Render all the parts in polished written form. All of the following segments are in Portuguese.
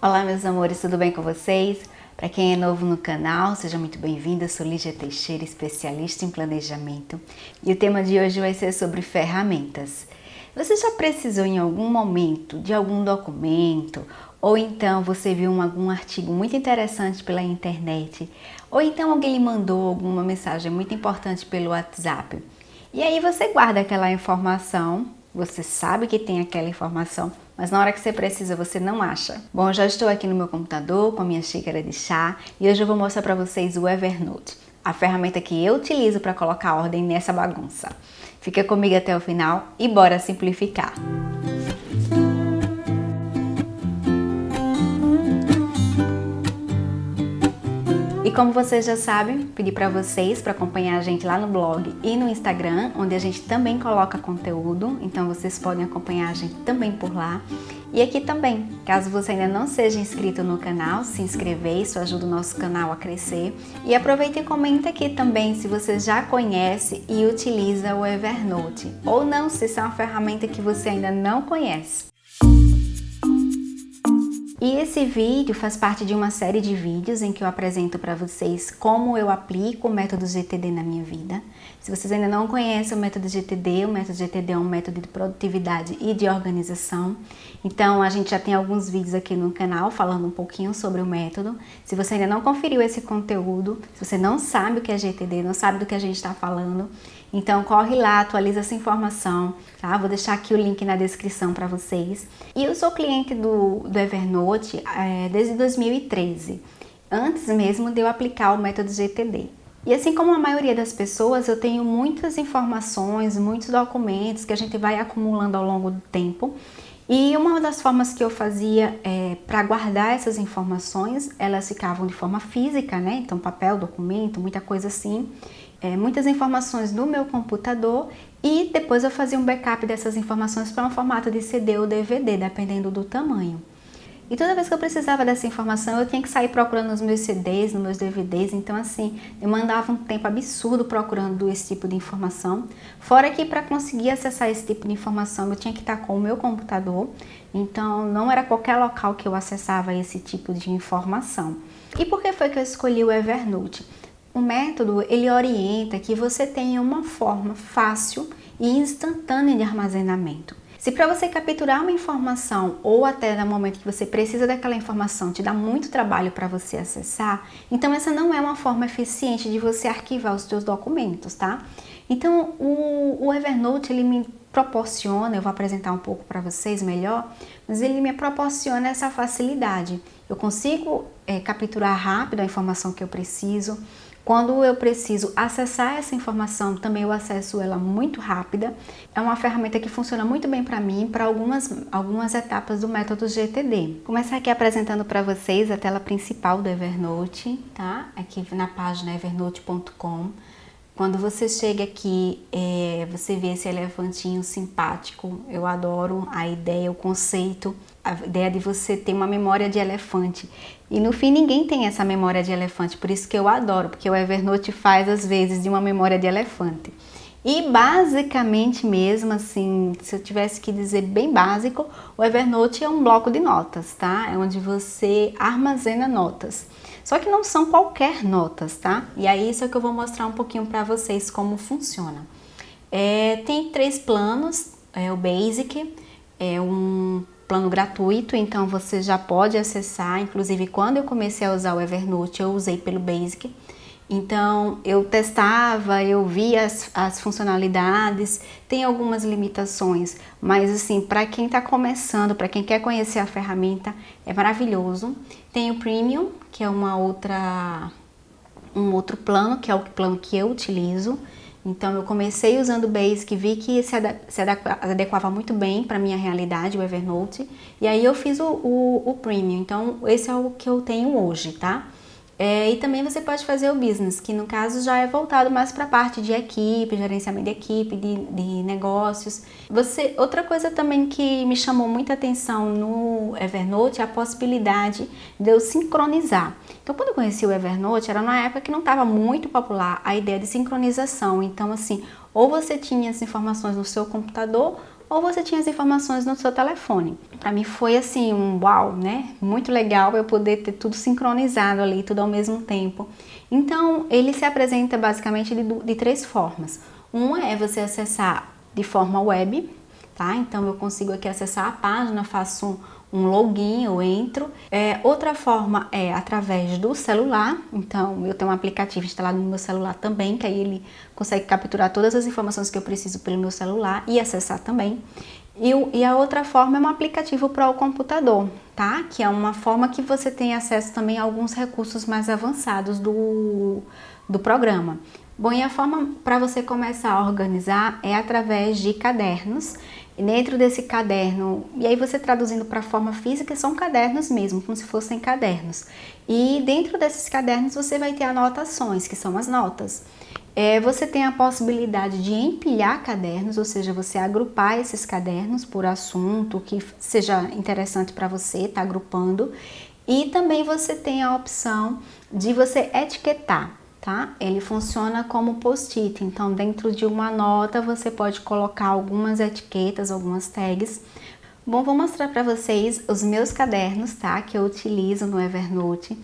Olá meus amores, tudo bem com vocês? Para quem é novo no canal, seja muito bem-vindo. Eu sou Lígia Teixeira, especialista em planejamento, e o tema de hoje vai ser sobre ferramentas. Você já precisou em algum momento de algum documento, ou então você viu algum artigo muito interessante pela internet, ou então alguém lhe mandou alguma mensagem muito importante pelo WhatsApp, e aí você guarda aquela informação, você sabe que tem aquela informação, mas na hora que você precisa você não acha. Bom, eu já estou aqui no meu computador com a minha xícara de chá e hoje eu vou mostrar para vocês o Evernote, a ferramenta que eu utilizo para colocar ordem nessa bagunça. Fica comigo até o final e bora simplificar! E como vocês já sabem, pedi para vocês para acompanhar a gente lá no blog e no Instagram, onde a gente também coloca conteúdo, então vocês podem acompanhar a gente também por lá. E aqui também, caso você ainda não seja inscrito no canal, se inscrever, isso ajuda o nosso canal a crescer. E aproveita e comenta aqui também se você já conhece e utiliza o Evernote, ou não, se isso é uma ferramenta que você ainda não conhece. E esse vídeo faz parte de uma série de vídeos em que eu apresento para vocês como eu aplico o método GTD na minha vida. Se vocês ainda não conhecem o método GTD é um método de produtividade e de organização. Então a gente já tem alguns vídeos aqui no canal falando um pouquinho sobre o método. Se você ainda não conferiu esse conteúdo, se você não sabe o que é GTD, não sabe do que a gente está falando, então corre lá, atualiza essa informação, tá? Vou deixar aqui o link na descrição para vocês. E eu sou cliente do Evernote desde 2013, antes mesmo de eu aplicar o método GTD. E assim como a maioria das pessoas, eu tenho muitas informações, muitos documentos que a gente vai acumulando ao longo do tempo. E uma das formas que eu fazia para guardar essas informações, elas ficavam de forma física, né? Então papel, documento, muita coisa assim. Muitas informações no meu computador e depois eu fazia um backup dessas informações para um formato de CD ou DVD, dependendo do tamanho. E toda vez que eu precisava dessa informação, eu tinha que sair procurando nos meus CDs, nos meus DVDs, então assim, eu mandava um tempo absurdo procurando esse tipo de informação. Fora que para conseguir acessar esse tipo de informação, eu tinha que estar com o meu computador, então não era qualquer local que eu acessava esse tipo de informação. E por que foi que eu escolhi o Evernote? O método, ele orienta que você tenha uma forma fácil e instantânea de armazenamento. Se para você capturar uma informação ou até no momento que você precisa daquela informação te dá muito trabalho para você acessar, então essa não é uma forma eficiente de você arquivar os seus documentos, tá? Então o Evernote, ele me proporciona, eu vou apresentar um pouco para vocês melhor, mas ele me proporciona essa facilidade. Eu consigo capturar rápido a informação que eu preciso. Quando eu preciso acessar essa informação, também eu acesso ela muito rápida. É uma ferramenta que funciona muito bem para mim, para algumas etapas do método GTD. Vou começar aqui apresentando para vocês a tela principal do Evernote, tá? Aqui na página evernote.com. Quando você chega aqui, você vê esse elefantinho simpático. Eu adoro a ideia, o conceito, a ideia de você ter uma memória de elefante. E no fim ninguém tem essa memória de elefante, por isso que eu adoro, porque o Evernote faz às vezes de uma memória de elefante. E basicamente mesmo assim, se eu tivesse que dizer bem básico, o Evernote é um bloco de notas, tá? É onde você armazena notas. Só que não são qualquer notas, tá? E aí isso é que eu vou mostrar um pouquinho para vocês como funciona. Tem 3 planos, o Basic, é um plano gratuito, então você já pode acessar. Inclusive quando eu comecei a usar o Evernote, eu usei pelo Basic. Então eu testava, eu via as funcionalidades, tem algumas limitações, mas assim, para quem está começando, para quem quer conhecer a ferramenta, é maravilhoso. Tem o Premium, que é um outro plano, que é o plano que eu utilizo. Então eu comecei usando o Basic, vi que se adequava muito bem para minha realidade, o Evernote, e aí eu fiz o Premium. Então esse é o que eu tenho hoje, tá? E também você pode fazer o Business, que no caso já é voltado mais para a parte de equipe, gerenciamento de equipe, de negócios. Outra coisa também que me chamou muita atenção no Evernote é a possibilidade de eu sincronizar. Então quando eu conheci o Evernote, era numa época que não estava muito popular a ideia de sincronização. Então assim, ou você tinha as informações no seu computador, ou você tinha as informações no seu telefone. Para mim foi assim um uau, né? Muito legal eu poder ter tudo sincronizado ali, tudo ao mesmo tempo. Então ele se apresenta basicamente de três formas. Uma é você acessar de forma web, tá? Então eu consigo aqui acessar a página, faço um login, eu entro. Outra forma é através do celular, então eu tenho um aplicativo instalado no meu celular também, que aí ele consegue capturar todas as informações que eu preciso pelo meu celular e acessar também. E a outra forma é um aplicativo para o computador, tá? Que é uma forma que você tem acesso também a alguns recursos mais avançados do programa. Bom, e a forma para você começar a organizar é através de cadernos. E dentro desse caderno, e aí você traduzindo para a forma física, são cadernos mesmo, como se fossem cadernos. E dentro desses cadernos você vai ter anotações, que são as notas. Você tem a possibilidade de empilhar cadernos, ou seja, você agrupar esses cadernos por assunto que seja interessante para você, tá agrupando. E também você tem a opção de você etiquetar, tá? Ele funciona como post-it, então dentro de uma nota você pode colocar algumas etiquetas, algumas tags. Bom, vou mostrar para vocês os meus cadernos, tá? Que eu utilizo no Evernote.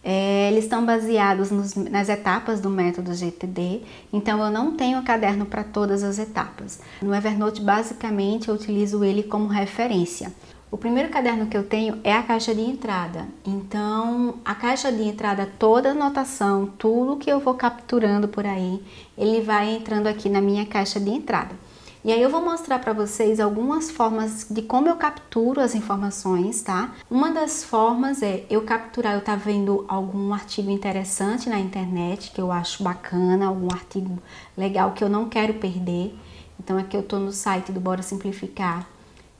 Eles estão baseados nas etapas do método GTD, então eu não tenho caderno para todas as etapas. No Evernote, basicamente, eu utilizo ele como referência. O primeiro caderno que eu tenho é a caixa de entrada, então a caixa de entrada, toda a anotação, tudo que eu vou capturando por aí, ele vai entrando aqui na minha caixa de entrada. E aí eu vou mostrar para vocês algumas formas de como eu capturo as informações, tá? Uma das formas é eu capturar, eu tá vendo algum artigo interessante na internet que eu acho bacana, algum artigo legal que eu não quero perder. Então aqui eu tô no site do Bora Simplificar.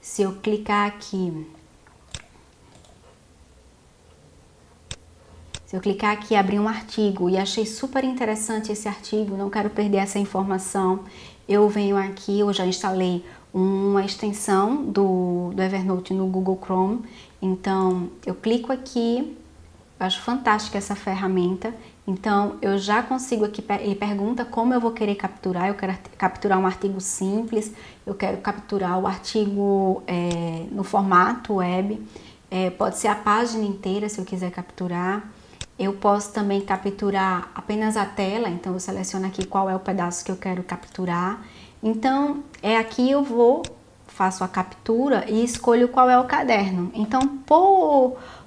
Se eu clicar aqui, abrir um artigo e achei super interessante esse artigo, não quero perder essa informação, eu venho aqui, eu já instalei uma extensão do Evernote no Google Chrome, então eu clico aqui, eu acho fantástica essa ferramenta, então eu já consigo aqui, ele pergunta como eu vou querer capturar, eu quero capturar um artigo simples, eu quero capturar o artigo no formato web, pode ser a página inteira se eu quiser capturar. Eu posso também capturar apenas a tela, então eu seleciono aqui qual é o pedaço que eu quero capturar. Então, aqui eu faço a captura e escolho qual é o caderno. Então,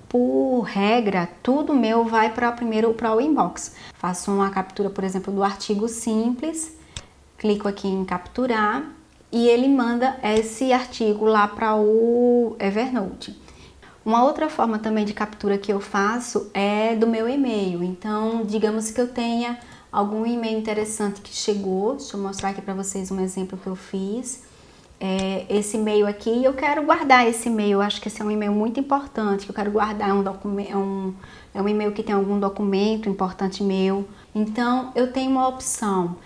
por regra, tudo meu vai primeiro para o inbox. Faço uma captura, por exemplo, do artigo simples, clico aqui em capturar e ele manda esse artigo lá para o Evernote. Uma outra forma também de captura que eu faço é do meu e-mail. Então, digamos que eu tenha algum e-mail interessante que chegou. Deixa eu mostrar aqui para vocês um exemplo que eu fiz. Esse e-mail aqui, eu quero guardar esse e-mail. Eu acho que esse é um e-mail muito importante, que eu quero guardar é um e-mail que tem algum documento importante meu. Então, eu tenho uma opção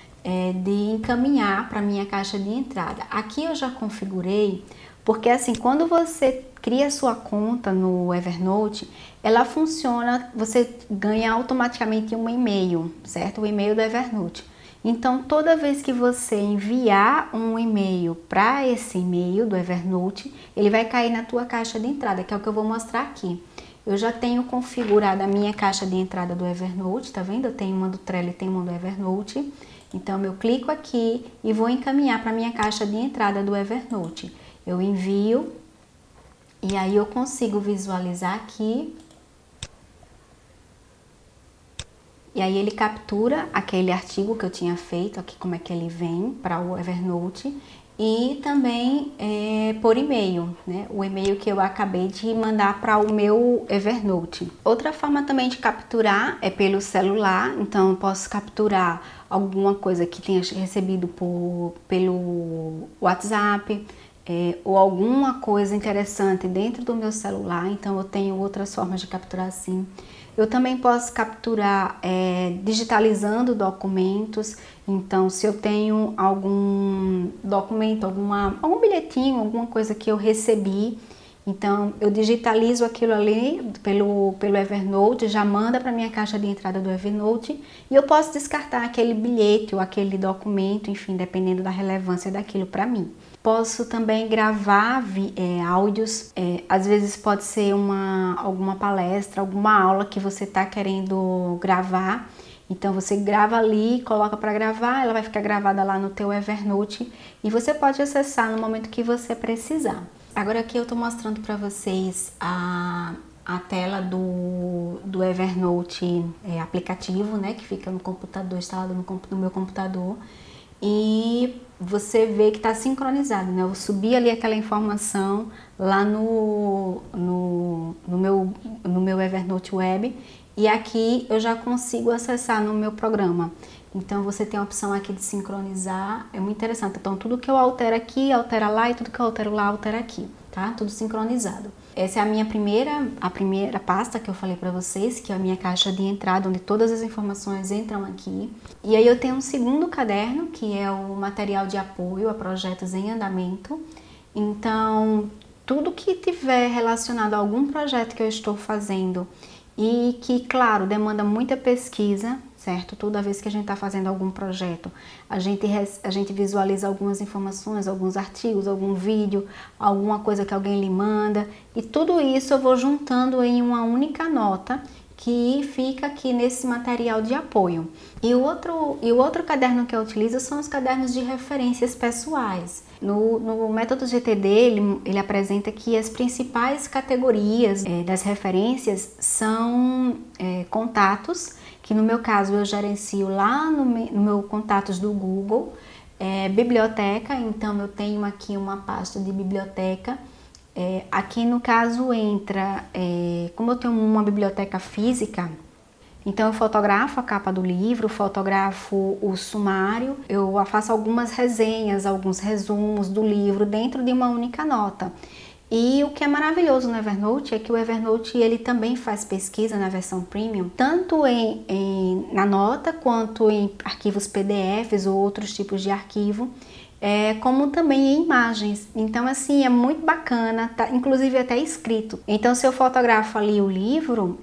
de encaminhar para minha caixa de entrada. Aqui eu já configurei, porque assim, quando você cria sua conta no Evernote, ela funciona, você ganha automaticamente um e-mail, certo? O e-mail do Evernote. Então, toda vez que você enviar um e-mail para esse e-mail do Evernote, ele vai cair na tua caixa de entrada, que é o que eu vou mostrar aqui. Eu já tenho configurado a minha caixa de entrada do Evernote, tá vendo? Eu tenho uma do Trello e tenho uma do Evernote. Então, eu clico aqui e vou encaminhar para a minha caixa de entrada do Evernote. Eu envio e aí eu consigo visualizar aqui. E aí ele captura aquele artigo que eu tinha feito, aqui como é que ele vem para o Evernote. E também por e-mail, né? O e-mail que eu acabei de mandar para o meu Evernote. Outra forma também de capturar é pelo celular, então eu posso capturar alguma coisa que tenha recebido pelo WhatsApp, ou alguma coisa interessante dentro do meu celular, então eu tenho outras formas de capturar assim. Eu também posso capturar digitalizando documentos, então se eu tenho algum documento, algum bilhetinho, alguma coisa que eu recebi, então eu digitalizo aquilo ali pelo Evernote, já manda para minha caixa de entrada do Evernote e eu posso descartar aquele bilhete ou aquele documento, enfim, dependendo da relevância daquilo para mim. Posso também gravar áudios, às vezes pode ser alguma palestra, alguma aula que você está querendo gravar. Então você grava ali, coloca para gravar, ela vai ficar gravada lá no teu Evernote e você pode acessar no momento que você precisar. Agora aqui eu estou mostrando para vocês a tela do Evernote aplicativo, né, que fica no computador, instalado no meu computador. E você vê que está sincronizado, né? Eu subi ali aquela informação lá no meu Evernote Web e aqui eu já consigo acessar no meu programa. Então você tem a opção aqui de sincronizar, é muito interessante. Então tudo que eu altero aqui, altera lá e tudo que eu altero lá, altera aqui, tá? Tudo sincronizado. Essa é a primeira pasta que eu falei para vocês, que é a minha caixa de entrada, onde todas as informações entram aqui. E aí eu tenho um segundo caderno, que é o material de apoio a projetos em andamento. Então, tudo que tiver relacionado a algum projeto que eu estou fazendo e que, claro, demanda muita pesquisa, certo? Toda vez que a gente está fazendo algum projeto, a gente visualiza algumas informações, alguns artigos, algum vídeo, alguma coisa que alguém lhe manda, e tudo isso eu vou juntando em uma única nota que fica aqui nesse material de apoio. E o outro caderno que eu utilizo são os cadernos de referências pessoais. No método GTD, ele apresenta que as principais categorias das referências são contatos, que no meu caso eu gerencio lá no meu contatos do Google, biblioteca, então eu tenho aqui uma pasta de biblioteca. Aqui no caso entra, como eu tenho uma biblioteca física, então eu fotografo a capa do livro, fotografo o sumário, eu faço algumas resenhas, alguns resumos do livro dentro de uma única nota. E o que é maravilhoso no Evernote é que o Evernote ele também faz pesquisa na versão Premium, tanto na nota quanto em arquivos PDFs ou outros tipos de arquivo, como também em imagens. Então assim, é muito bacana, tá, inclusive até escrito. Então se eu fotografo ali o livro,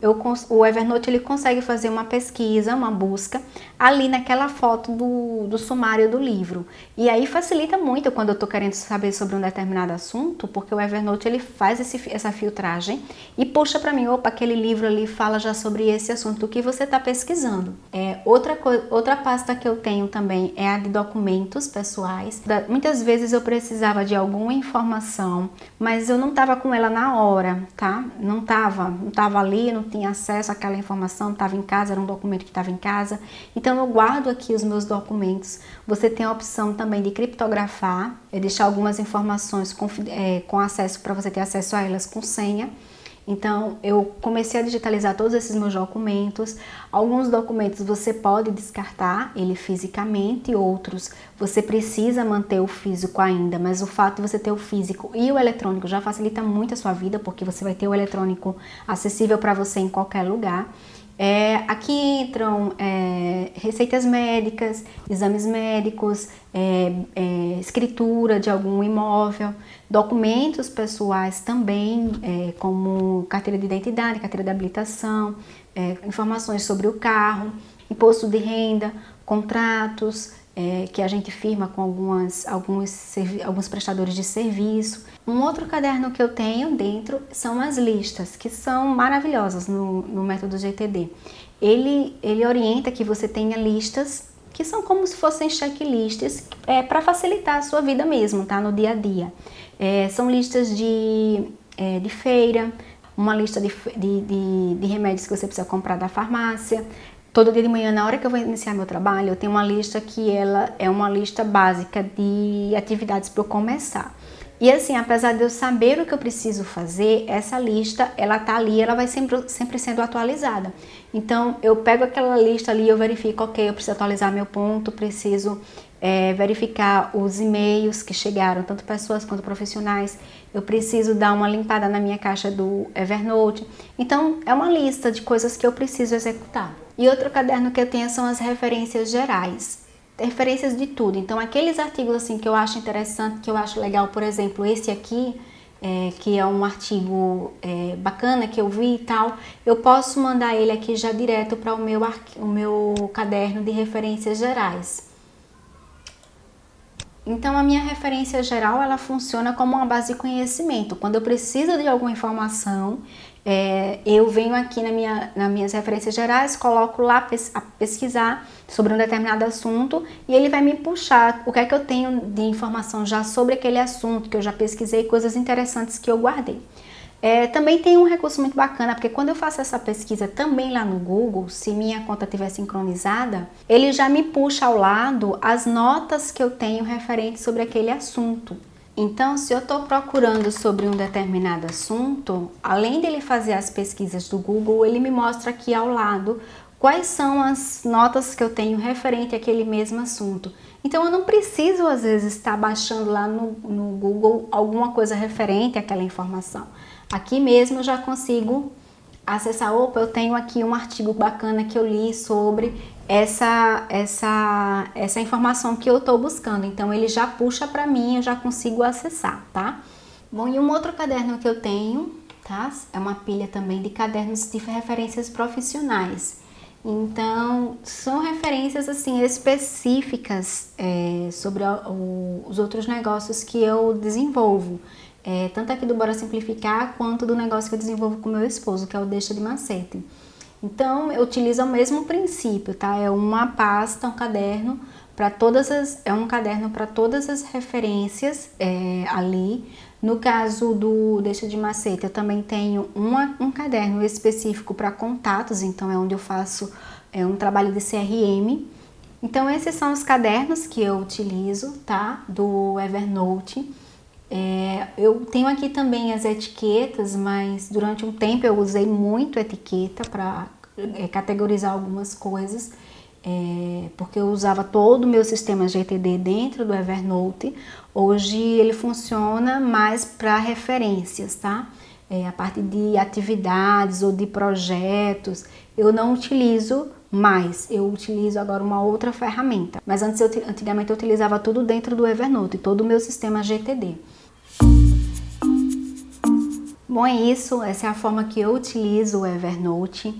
o Evernote ele consegue fazer uma pesquisa, uma busca ali naquela foto do sumário do livro. E aí facilita muito quando eu estou querendo saber sobre um determinado assunto, porque o Evernote ele faz essa filtragem e puxa para mim, opa, aquele livro ali fala já sobre esse assunto que você está pesquisando. Outra pasta que eu tenho também é a de documentos pessoais. Muitas vezes eu precisava de alguma informação, mas eu não estava com ela na hora, tá? Não estava ali, não tinha acesso àquela informação, estava em casa, era um documento que estava em casa. Então eu guardo aqui os meus documentos. Você tem a opção também de criptografar, deixar algumas informações com acesso, para você ter acesso a elas com senha. Então, eu comecei a digitalizar todos esses meus documentos. Alguns documentos você pode descartar ele fisicamente, outros você precisa manter o físico ainda, mas o fato de você ter o físico e o eletrônico já facilita muito a sua vida, porque você vai ter o eletrônico acessível para você em qualquer lugar. Aqui entram receitas médicas, exames médicos, escritura de algum imóvel, documentos pessoais também, como carteira de identidade, carteira de habilitação, informações sobre o carro, imposto de renda, contratos que a gente firma com alguns prestadores de serviço. Um outro caderno que eu tenho dentro são as listas, que são maravilhosas no método GTD. Ele orienta que você tenha listas que são como se fossem checklists para facilitar a sua vida mesmo, tá? No dia a dia. São listas de feira, uma lista de remédios que você precisa comprar da farmácia. Todo dia de manhã, na hora que eu vou iniciar meu trabalho, eu tenho uma lista que ela é uma lista básica de atividades para eu começar. E assim, apesar de eu saber o que eu preciso fazer, essa lista, ela tá ali, ela vai sempre sendo atualizada. Então, eu pego aquela lista ali, eu verifico, ok, eu preciso atualizar meu ponto, preciso verificar os e-mails que chegaram, tanto pessoas quanto profissionais. Eu preciso dar uma limpada na minha caixa do Evernote. Então, é uma lista de coisas que eu preciso executar. E outro caderno que eu tenho são as referências gerais. Referências de tudo. Então, aqueles artigos assim que eu acho interessante, que eu acho legal, por exemplo, esse aqui, que é um artigo bacana que eu vi e tal, eu posso mandar ele aqui já direto para o meu caderno de referências gerais. Então a minha referência geral ela funciona como uma base de conhecimento. Quando eu preciso de alguma informação, eu venho aqui nas minhas referências gerais, coloco lá a pesquisar sobre um determinado assunto e ele vai me puxar o que é que eu tenho de informação já sobre aquele assunto, que eu já pesquisei, coisas interessantes que eu guardei. Também tem um recurso muito bacana, porque quando eu faço essa pesquisa também lá no Google, se minha conta estiver sincronizada, ele já me puxa ao lado as notas que eu tenho referentes sobre aquele assunto. Então, se eu estou procurando sobre um determinado assunto, além dele fazer as pesquisas do Google, ele me mostra aqui ao lado quais são as notas que eu tenho referente àquele mesmo assunto. Então, eu não preciso, às vezes, estar baixando lá no Google alguma coisa referente àquela informação. Aqui mesmo eu já consigo acessar, opa, eu tenho aqui um artigo bacana que eu li sobre essa informação que eu estou buscando. Então ele já puxa para mim, eu já consigo acessar, tá? Bom, e um outro caderno que eu tenho, tá? É uma pilha também de cadernos de referências profissionais. Então, são referências assim específicas sobre os outros negócios que eu desenvolvo. Tanto aqui do Bora Simplificar, quanto do negócio que eu desenvolvo com meu esposo, que é o Deixa de Macete. Então, eu utilizo o mesmo princípio, tá? É uma pasta, um caderno para um caderno para todas as referências ali. No caso do Deixa de Macete, eu também tenho um caderno específico para contatos, então é onde eu faço um trabalho de CRM. Então, esses são os cadernos que eu utilizo, tá? Do Evernote. Eu tenho aqui também as etiquetas, mas durante um tempo eu usei muito etiqueta para categorizar algumas coisas, porque eu usava todo o meu sistema GTD dentro do Evernote. Hoje ele funciona mais para referências, tá? A parte de atividades ou de projetos, eu não utilizo mais, eu utilizo agora uma outra ferramenta. Mas antigamente eu utilizava tudo dentro do Evernote, todo o meu sistema GTD. Bom, é isso, essa é a forma que eu utilizo o Evernote.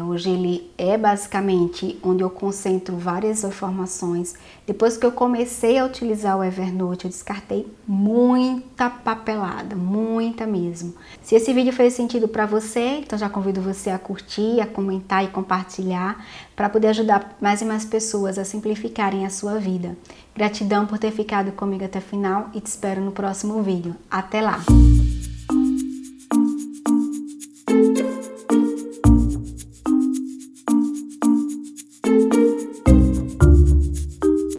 Hoje ele é basicamente onde eu concentro várias informações. Depois que eu comecei a utilizar o Evernote, eu descartei muita papelada, muita mesmo. Se esse vídeo fez sentido para você, então já convido você a curtir, a comentar e compartilhar para poder ajudar mais e mais pessoas a simplificarem a sua vida. Gratidão por ter ficado comigo até o final e te espero no próximo vídeo. Até lá!